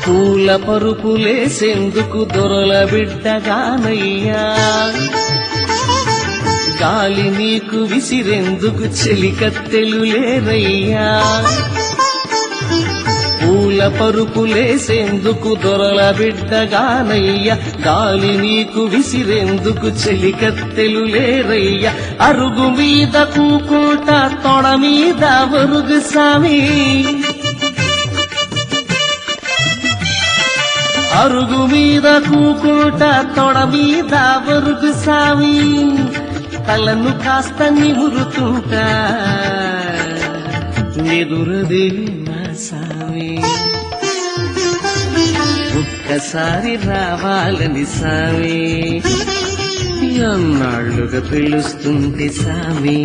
పూల పరుపులేసేందుకు దొరల బిడ్డగానయ్యా, గాలి నీకు విసిరేందుకు చెలికత్తెలు లేరయ్యా. పూల పరుపులేసేందుకు దొరల బిడ్డగానయ్యా, గాలి నీకు విసిరేందుకు చెలికత్తెలు లేరయ్యా. అరుగు మీద కూకుంటా తొడ మీద వరుగు సామి, అరుగు మీద కూకుంటా తొడ మీద వరుగు సామి, తలను కాస్త నిమురుతుంటా ఎదురదే నా సామి. ఒక్కసారి రావాలని సామి, ఎన్నాళ్ళుగా పిలుస్తుంటే సామి.